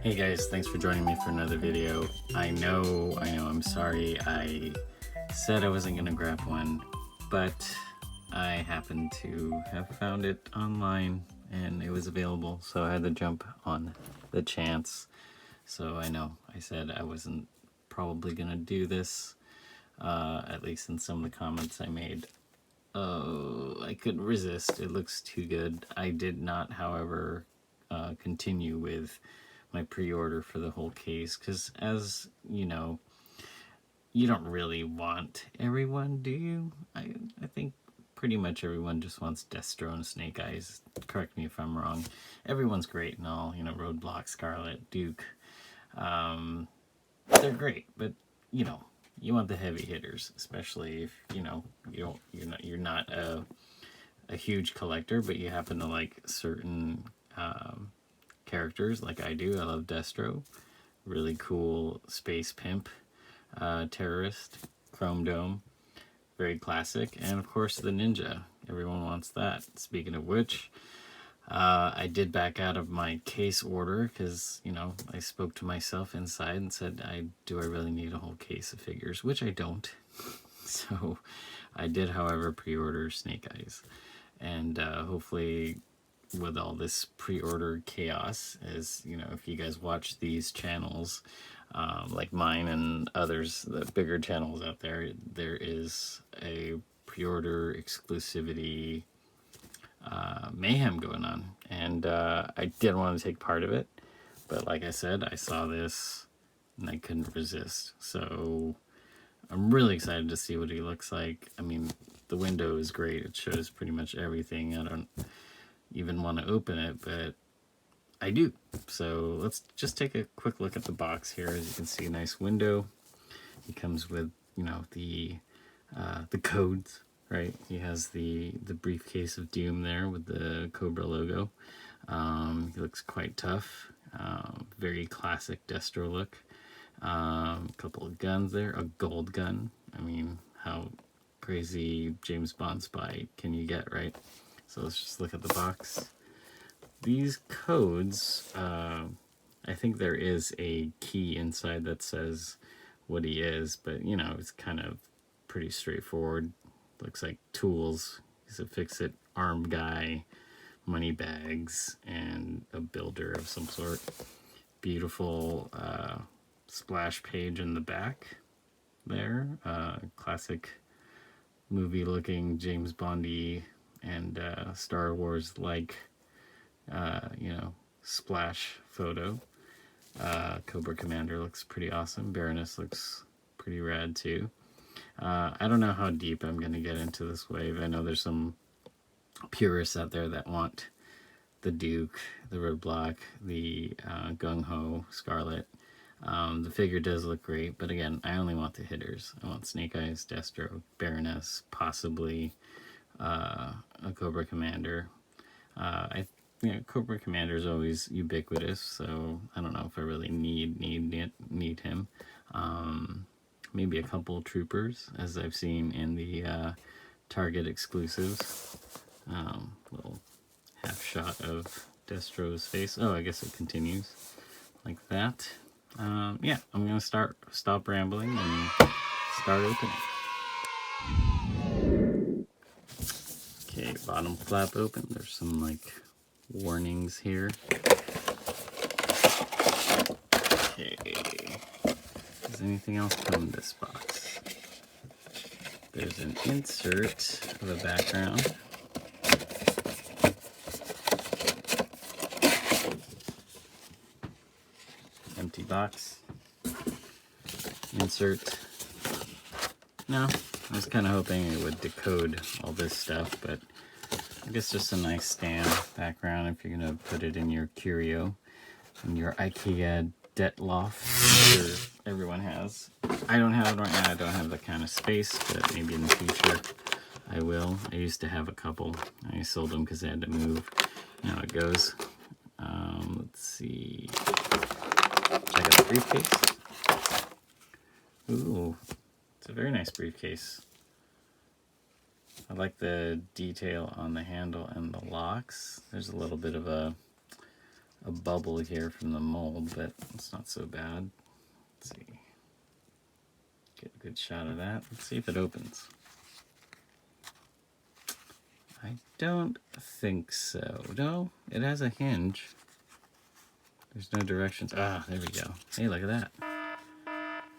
Hey guys, thanks for joining me for another video. I know, I'm sorry I said I wasn't gonna grab one, but I happened to have found it online and it was available, so I had to jump on the chance. So I know, I said I wasn't probably gonna do this, at least in some of the comments I made. I couldn't resist, it looks too good. I did not, however, continue with my pre-order for the whole case, because as you know, you don't really want everyone, do you? I think pretty much everyone just wants Destro and Snake Eyes. Correct me if I'm wrong. Everyone's great and all, you know, Roadblock, Scarlet, Duke. They're great, but you know, you want the heavy hitters, especially if you know you're not a huge collector, but you happen to like certain characters like I do. I love Destro, really cool space pimp, terrorist, Chrome Dome, very classic, and of course the ninja. Everyone wants that. Speaking of which, I did back out of my case order because, you know, I spoke to myself inside and said, do I really need a whole case of figures? Which I don't. So I did, however, pre-order Snake Eyes, and hopefully with all this pre-order chaos, as you know, if you guys watch these channels like mine and others, the bigger channels out there, there is a pre-order exclusivity mayhem going on, and I didn't want to take part of it, but like I said, I saw this and I couldn't resist. So I'm really excited to see what he looks like. I mean, the window is great, it shows pretty much everything. I don't even want to open it, but I do. So let's just take a quick look at the box here. As you can see, a nice window. He comes with, you know, the codes, right? He has the briefcase of doom there with the Cobra logo. He looks quite tough. Very classic Destro look. A couple of guns there. A gold gun. I mean, how crazy James Bond spy can you get, right? So let's just look at the box. These codes, I think there is a key inside that says what he is, but you know, it's kind of pretty straightforward. Looks like tools. He's a fix-it arm guy, money bags, and a builder of some sort. Beautiful splash page in the back there. Classic movie-looking James Bondy and Star Wars like, you know, splash photo. Cobra Commander looks pretty awesome. Baroness looks pretty rad too. I don't know how deep I'm going to get into this wave. I know there's some purists out there that want the Duke, the Roadblock, the Gung Ho, Scarlet. The figure does look great, but again, I only want the hitters. I want Snake Eyes, Destro, Baroness, possibly a Cobra Commander. You know, Cobra Commander is always ubiquitous, so I don't know if I really need him. Maybe a couple troopers, as I've seen in the Target exclusives. Little half shot of Destro's face. Oh, I guess it continues like that. Yeah, I'm gonna stop rambling and start opening. Okay, bottom flap open. There's some like warnings here. Okay, does anything else come in this box? There's an insert of a background. Empty box. Insert. No, I was kind of hoping it would decode all this stuff, but I guess just a nice stand background if you're going to put it in your curio, in your IKEA debt loft. I'm sure everyone has. I don't have it right now. I don't have that kind of space, but maybe in the future I will. I used to have a couple. I sold them because I had to move. You know how it goes. Let's see. Check out the briefcase. Ooh, it's a very nice briefcase. I like the detail on the handle and the locks. There's a little bit of a a bubble here from the mold, but it's not so bad. Let's see. Get a good shot of that. Let's see if it opens. I don't think so. No, it has a hinge. There's no directions. Ah, there we go. Hey, look at that.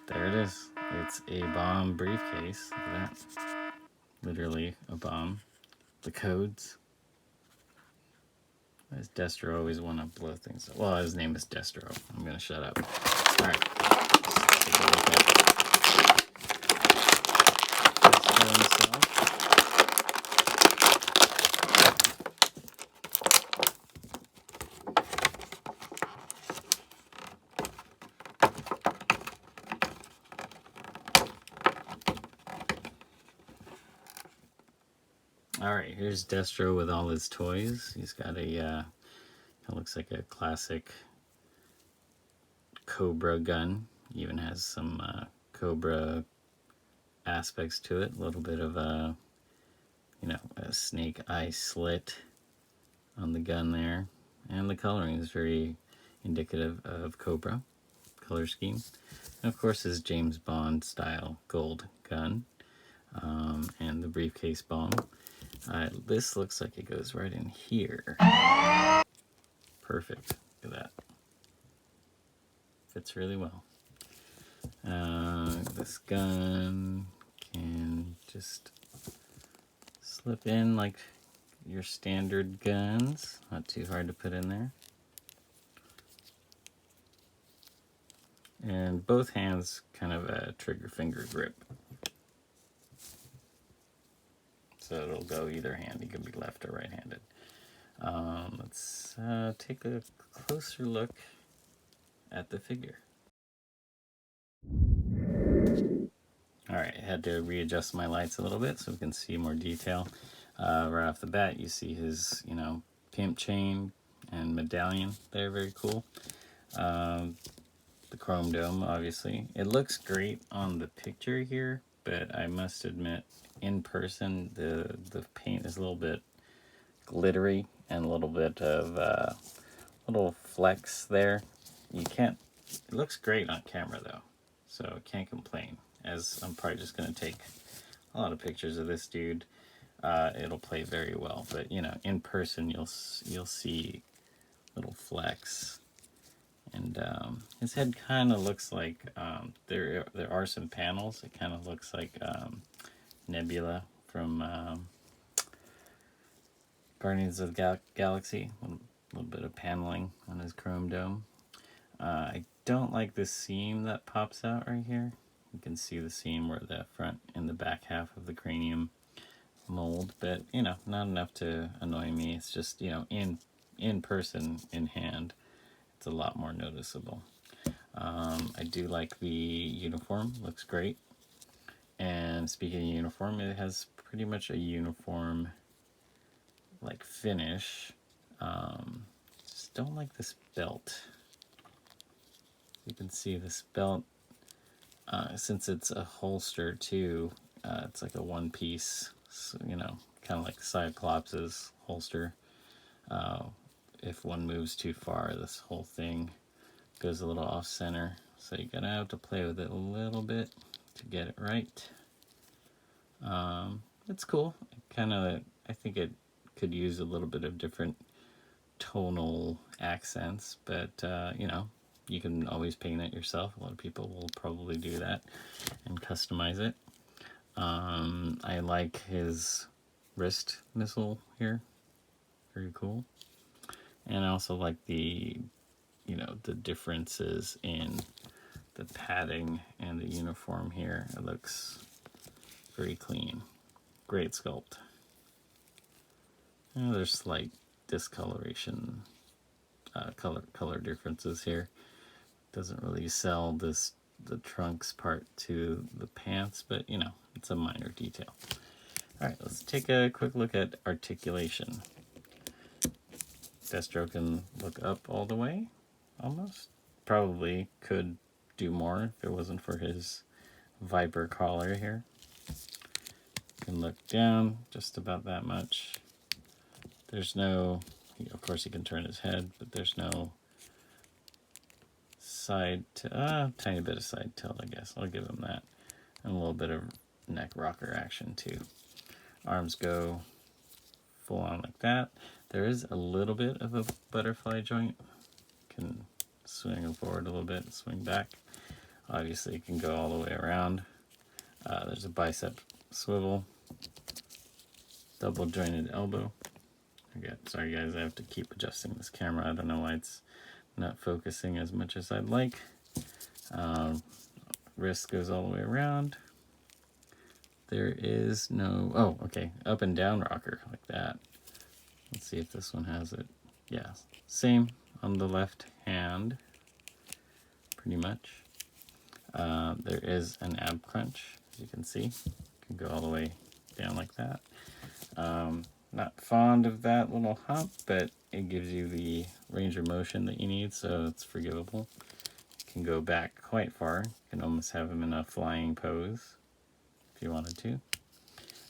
There it is. It's a bomb briefcase. Look at that. Literally a bomb. The codes. Why does Destro always want to blow things up? Well, his name is Destro. I'm going to shut up. Alright. Let's take a look at Destro himself. Alright, here's Destro with all his toys. He's got a, it looks like a classic Cobra gun. Even has some Cobra aspects to it. A little bit of a, you know, a snake eye slit on the gun there. And the coloring is very indicative of Cobra color scheme. And of course his James Bond style gold gun. And the briefcase bomb. This looks like it goes right in here. Perfect. Look at that. Fits really well. This gun can just slip in like your standard guns. Not too hard to put in there. And both hands kind of a trigger finger grip. So it'll go either hand. You can be left or right-handed. Let's take a closer look at the figure. Alright, I had to readjust my lights a little bit so we can see more detail. Right off the bat, you see his, you know, pimp chain and medallion. They're very cool. The chrome dome, obviously. It looks great on the picture here, but I must admit, in person, the paint is a little bit glittery and a little bit of little flecks there. You can't, it looks great on camera though, so I can't complain, as I'm probably just going to take a lot of pictures of this dude. It'll play very well, but you know, in person you'll see little flecks. And his head kind of looks like, there are some panels. It kind of looks like Nebula from Guardians of the Galaxy. A little bit of paneling on his chrome dome. I don't like this seam that pops out right here. You can see the seam where the front and the back half of the cranium mold, but you know, not enough to annoy me. It's just, you know, in person, in hand, it's a lot more noticeable. I do like the uniform, looks great. And speaking of uniform, it has pretty much a uniform like finish. Just don't like this belt. You can see this belt, since it's a holster too, it's like a one piece, so, you know, kind of like Cyclops' holster. If one moves too far, this whole thing goes a little off center, so you're gonna have to play with it a little bit to get it right. It's cool. I think it could use a little bit of different tonal accents, but you know, you can always paint it yourself. A lot of people will probably do that and customize it. I like his wrist missile here. Very cool. And I also like the, you know, the differences in the padding and the uniform here. It looks very clean. Great sculpt. And there's slight discoloration, color differences here. Doesn't really sell the trunks part to the pants, but you know, it's a minor detail. Alright, let's take a quick look at articulation. Destro can look up all the way, almost. Probably could do more if it wasn't for his Viper collar here. Can look down just about that much. There's no Of course, he can turn his head, but there's no side to tiny bit of side tilt, I guess. I'll give him that. And a little bit of neck rocker action too. Arms go full on like that. There is a little bit of a butterfly joint. Can swing him forward a little bit, swing back. Obviously, it can go all the way around. There's a bicep swivel, double jointed elbow. Sorry guys, I have to keep adjusting this camera. I don't know why it's not focusing as much as I'd like. Wrist goes all the way around. There is no, oh, okay, up and down rocker like that. Let's see if this one has it. Yeah, same on the left hand, pretty much. There is an ab crunch, as you can see. Can go all the way down like that. Not fond of that little hop, but it gives you the range of motion that you need, so it's forgivable. You can go back quite far. You can almost have him in a flying pose if you wanted to.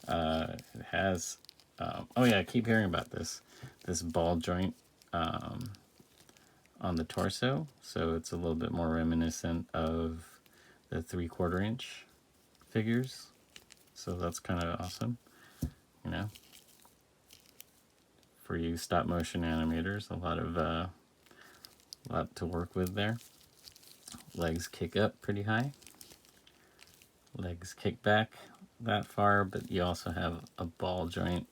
It has, oh yeah, I keep hearing about this ball joint on the torso, so it's a little bit more reminiscent of the 3/4 inch figures, so that's kind of awesome, you know. For you stop motion animators, a lot to work with there. Legs kick up pretty high. Legs kick back that far, but you also have a ball joint.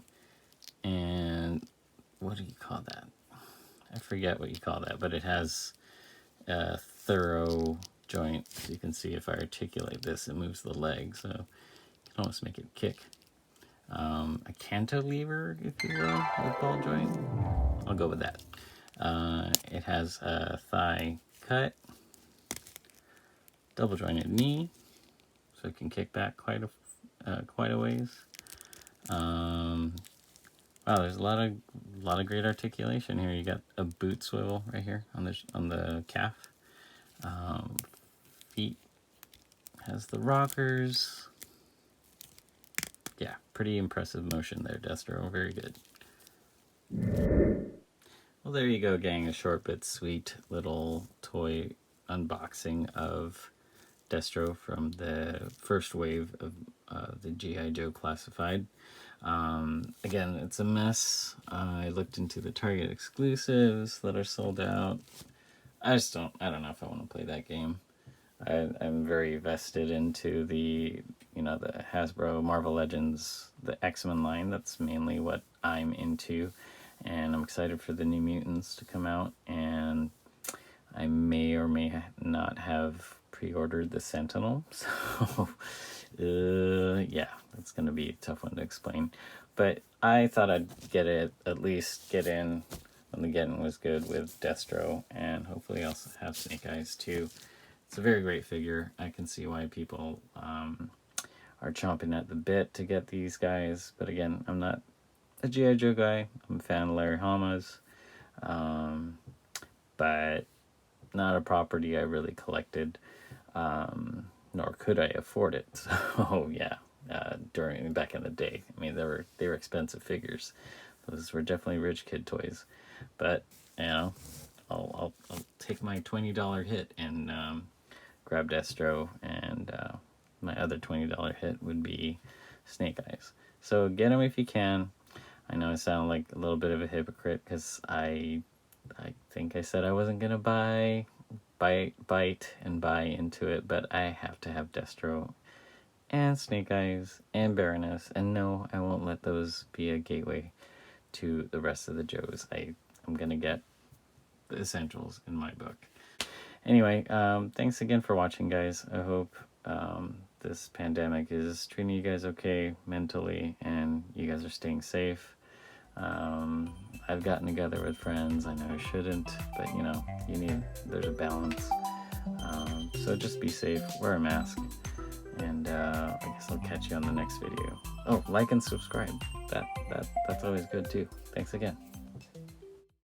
And what do you call that? I forget what you call that, but it has a thorough joint. You can see if I articulate this, it moves the leg, so you can almost make it kick. A cantilever, if you will, with ball joint. I'll go with that. It has a thigh cut, double jointed knee, so it can kick back quite a ways. Wow, there's a lot of great articulation here. You got a boot swivel right here on the calf. Feet has the rockers. Yeah, pretty impressive motion there, Destro. Very good. Well, there you go, gang. A short but sweet little toy unboxing of Destro from the first wave of the G.I. Joe Classified. Again, it's a mess. I looked into the Target exclusives that are sold out. I don't know if I want to play that game. I'm very vested into the Hasbro Marvel Legends, the X-Men line. That's mainly what I'm into, and I'm excited for the New Mutants to come out, and I may or may not have pre-ordered the Sentinel, so yeah, that's going to be a tough one to explain. But I thought I'd at least get in when the getting was good with Destro, and hopefully I'll have Snake Eyes too. It's a very great figure. I can see why people are chomping at the bit to get these guys, but again, I'm not a G.I. Joe guy. I'm a fan of Larry Hama's, but not a property I really collected, nor could I afford it. So yeah, back in the day, I mean, they were expensive figures. Those were definitely rich kid toys, but you know, I'll take my $20 hit and grab Destro, and my other $20 hit would be Snake Eyes. So get them if you can. I know I sound like a little bit of a hypocrite because I think I said I wasn't gonna bite and buy into it, but I have to have Destro and Snake Eyes and Baroness, and no, I won't let those be a gateway to the rest of the Joes. I'm gonna get the essentials in my book. Anyway, thanks again for watching, guys. I hope this pandemic is treating you guys okay mentally, and you guys are staying safe. I've gotten together with friends. I know I shouldn't, but you know, there's a balance. So just be safe, wear a mask, and I guess I'll catch you on the next video. Oh, like and subscribe. That's always good too. Thanks again.